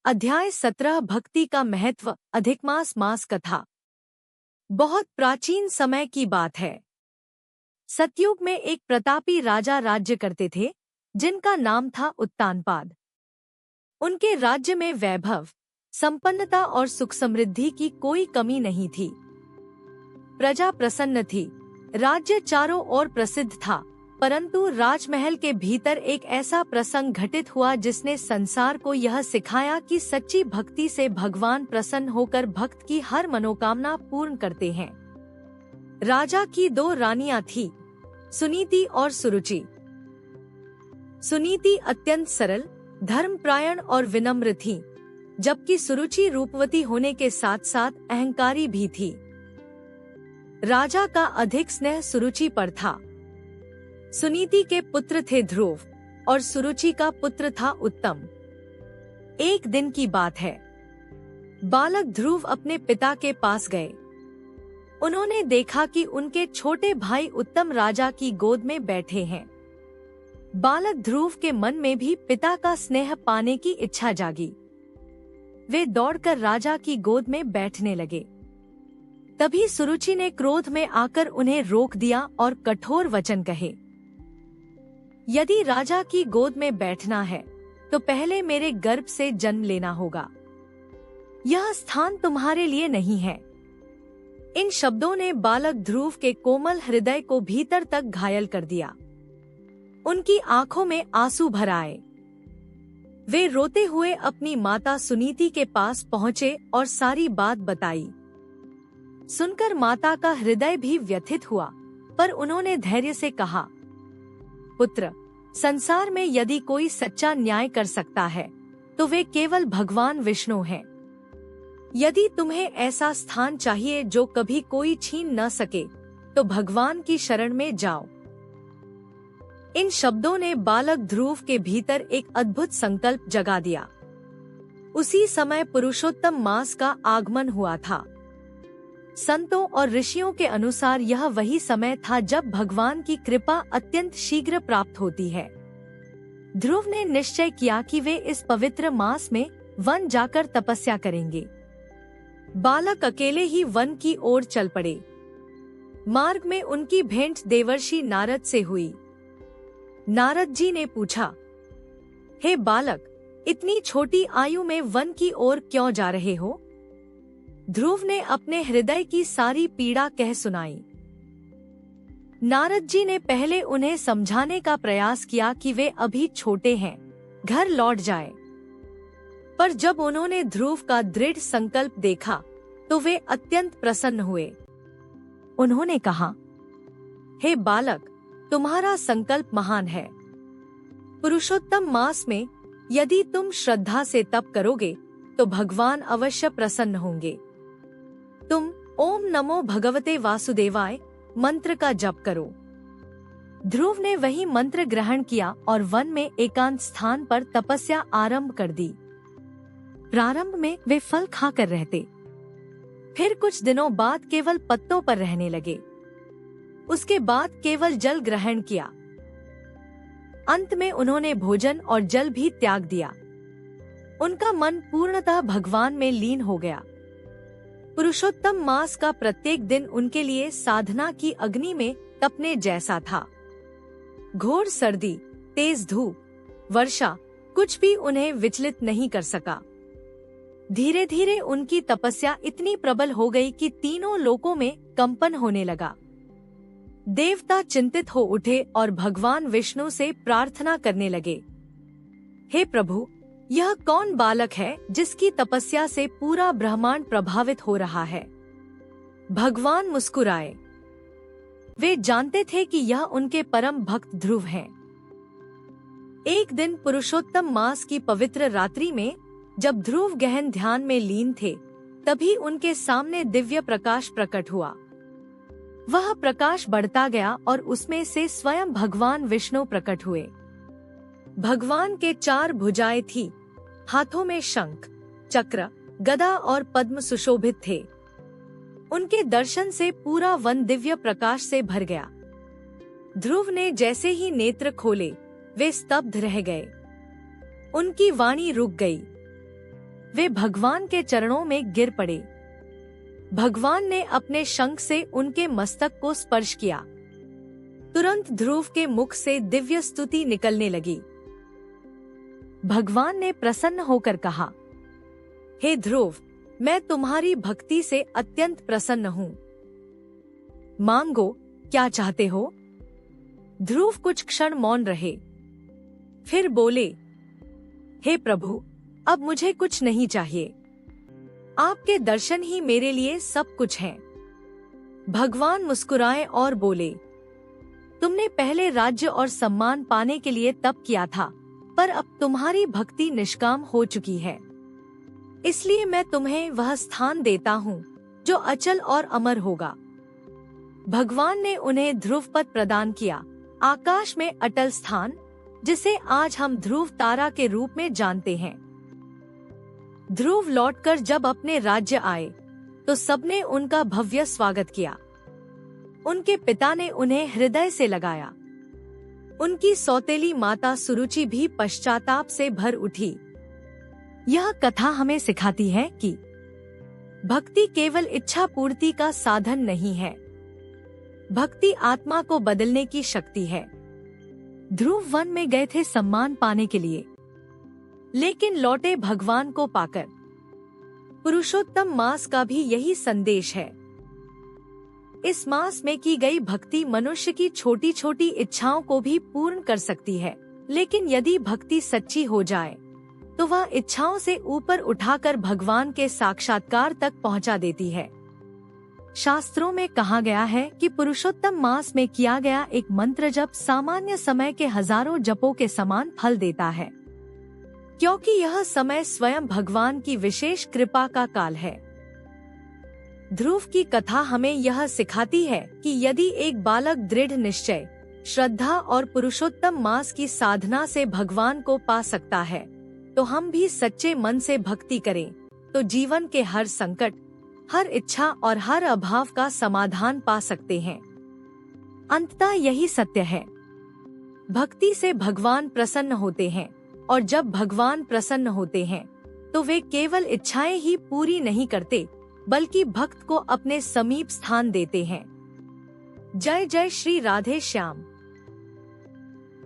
अध्याय 17 भक्ति का महत्व। अधिकमास मास कथा। बहुत प्राचीन समय की बात है। सतयुग में एक प्रतापी राजा राज्य करते थे, जिनका नाम था उत्तानपाद। उनके राज्य में वैभव, संपन्नता और सुख समृद्धि की कोई कमी नहीं थी। प्रजा प्रसन्न थी। राज्य चारों ओर प्रसिद्ध था, परंतु राजमहल के भीतर एक ऐसा प्रसंग घटित हुआ जिसने संसार को यह सिखाया कि सच्ची भक्ति से भगवान प्रसन्न होकर भक्त की हर मनोकामना पूर्ण करते हैं। राजा की दो रानियां थीं, सुनीति और सुरुचि। सुनीति अत्यंत सरल, धर्मपरायण और विनम्र थी, जबकि सुरुचि रूपवती होने के साथ साथ अहंकारी भी थी। राजा का अधिक स्नेह सुरुचि पर था। सुनीति के पुत्र थे ध्रुव और सुरुचि का पुत्र था उत्तम। एक दिन की बात है। बालक ध्रुव अपने पिता के पास गए। उन्होंने देखा कि उनके छोटे भाई उत्तम राजा की गोद में बैठे हैं। बालक ध्रुव के मन में भी पिता का स्नेह पाने की इच्छा जागी। वे दौड़कर राजा की गोद में बैठने लगे। तभी सुरुचि ने क्रोध में आकर उन्हें रोक दिया और कठोर वचन कहे, यदि राजा की गोद में बैठना है तो पहले मेरे गर्भ से जन्म लेना होगा। यह स्थान तुम्हारे लिए नहीं है। इन शब्दों ने बालक ध्रुव के कोमल हृदय को भीतर तक घायल कर दिया। उनकी आंखों में आंसू भर आए। वे रोते हुए अपनी माता सुनीति के पास पहुँचे और सारी बात बताई। सुनकर माता का हृदय भी व्यथित हुआ, पर उन्होंने धैर्य से कहा, पुत्र, संसार में यदि कोई सच्चा न्याय कर सकता है तो वे केवल भगवान विष्णु हैं। यदि तुम्हें ऐसा स्थान चाहिए जो कभी कोई छीन न सके, तो भगवान की शरण में जाओ। इन शब्दों ने बालक ध्रुव के भीतर एक अद्भुत संकल्प जगा दिया। उसी समय पुरुषोत्तम मास का आगमन हुआ था। संतों और ऋषियों के अनुसार यह वही समय था जब भगवान की कृपा अत्यंत शीघ्र प्राप्त होती है। ध्रुव ने निश्चय किया कि वे इस पवित्र मास में वन जाकर तपस्या करेंगे। बालक अकेले ही वन की ओर चल पड़े। मार्ग में उनकी भेंट देवर्षि नारद से हुई। नारद जी ने पूछा, हे बालक, इतनी छोटी आयु में वन की ओर क्यों जा रहे हो? ध्रुव ने अपने हृदय की सारी पीड़ा कह सुनाई। नारद जी ने पहले उन्हें समझाने का प्रयास किया कि वे अभी छोटे हैं, घर लौट जाएं। पर जब उन्होंने ध्रुव का दृढ़ संकल्प देखा तो वे अत्यंत प्रसन्न हुए। उन्होंने कहा, हे बालक, तुम्हारा संकल्प महान है। पुरुषोत्तम मास में यदि तुम श्रद्धा से तप करोगे तो भगवान अवश्य प्रसन्न होंगे। तुम ओम नमो भगवते वासुदेवाय मंत्र का जप करो। ध्रुव ने वही मंत्र ग्रहण किया और वन में एकांत स्थान पर तपस्या आरंभ कर दी। प्रारंभ में वे फल खाकर रहते, फिर कुछ दिनों बाद केवल पत्तों पर रहने लगे। उसके बाद केवल जल ग्रहण किया। अंत में उन्होंने भोजन और जल भी त्याग दिया। उनका मन पूर्णतः भगवान में लीन हो गया। पुरुषोत्तम मास का प्रत्येक दिन उनके लिए साधना की अग्नि में तपने जैसा था। घोर सर्दी, तेज धूप, वर्षा कुछ भी उन्हें विचलित नहीं कर सका। धीरे धीरे उनकी तपस्या इतनी प्रबल हो गई कि तीनों लोकों में कंपन होने लगा। देवता चिंतित हो उठे और भगवान विष्णु से प्रार्थना करने लगे, हे प्रभु, यह कौन बालक है जिसकी तपस्या से पूरा ब्रह्मांड प्रभावित हो रहा है? भगवान मुस्कुराए। वे जानते थे कि यह उनके परम भक्त ध्रुव हैं। एक दिन पुरुषोत्तम मास की पवित्र रात्रि में जब ध्रुव गहन ध्यान में लीन थे, तभी उनके सामने दिव्य प्रकाश प्रकट हुआ। वह प्रकाश बढ़ता गया और उसमें से स्वयं भगवान विष्णु प्रकट हुए। भगवान के 4 भुजाएं थी, हाथों में शंख, चक्र, गदा और पद्म सुशोभित थे। उनके दर्शन से पूरा वन दिव्य प्रकाश से भर गया। ध्रुव ने जैसे ही नेत्र खोले, वे स्तब्ध रह गए। उनकी वाणी रुक गई। वे भगवान के चरणों में गिर पड़े। भगवान ने अपने शंख से उनके मस्तक को स्पर्श किया। तुरंत ध्रुव के मुख से दिव्य स्तुति निकलने लगी। भगवान ने प्रसन्न होकर कहा, हे ध्रुव, मैं तुम्हारी भक्ति से अत्यंत प्रसन्न हूँ। मांगो, क्या चाहते हो? ध्रुव कुछ क्षण मौन रहे, फिर बोले, हे प्रभु, अब मुझे कुछ नहीं चाहिए। आपके दर्शन ही मेरे लिए सब कुछ हैं। भगवान मुस्कुराए और बोले, तुमने पहले राज्य और सम्मान पाने के लिए तप किया था, पर अब तुम्हारी भक्ति निष्काम हो चुकी है। इसलिए मैं तुम्हें वह स्थान देता हूँ जो अचल और अमर होगा। भगवान ने उन्हें ध्रुव पद प्रदान किया, आकाश में अटल स्थान, जिसे आज हम ध्रुव तारा के रूप में जानते हैं। ध्रुव लौटकर जब अपने राज्य आए तो सबने उनका भव्य स्वागत किया। उनके पिता ने उन्हें हृदय से लगाया। उनकी सौतेली माता सुरुचि भी पश्चाताप से भर उठी। यह कथा हमें सिखाती है कि भक्ति केवल इच्छा पूर्ति का साधन नहीं है, भक्ति आत्मा को बदलने की शक्ति है। ध्रुव वन में गए थे सम्मान पाने के लिए, लेकिन लौटे भगवान को पाकर। पुरुषोत्तम मास का भी यही संदेश है। इस मास में की गई भक्ति मनुष्य की छोटी छोटी इच्छाओं को भी पूर्ण कर सकती है, लेकिन यदि भक्ति सच्ची हो जाए तो वह इच्छाओं से ऊपर उठाकर भगवान के साक्षात्कार तक पहुंचा देती है। शास्त्रों में कहा गया है कि पुरुषोत्तम मास में किया गया एक मंत्र जप सामान्य समय के हजारों जपों के समान फल देता है, क्योंकि यह समय स्वयं भगवान की विशेष कृपा का काल है। ध्रुव की कथा हमें यह सिखाती है कि यदि एक बालक दृढ़ निश्चय, श्रद्धा और पुरुषोत्तम मास की साधना से भगवान को पा सकता है, तो हम भी सच्चे मन से भक्ति करें तो जीवन के हर संकट, हर इच्छा और हर अभाव का समाधान पा सकते हैं। अंततः यही सत्य है। भक्ति से भगवान प्रसन्न होते हैं, और जब भगवान प्रसन्न होते हैं तो वे केवल इच्छाएं ही पूरी नहीं करते, बल्कि भक्त को अपने समीप स्थान देते हैं। जय जय श्री राधे श्याम।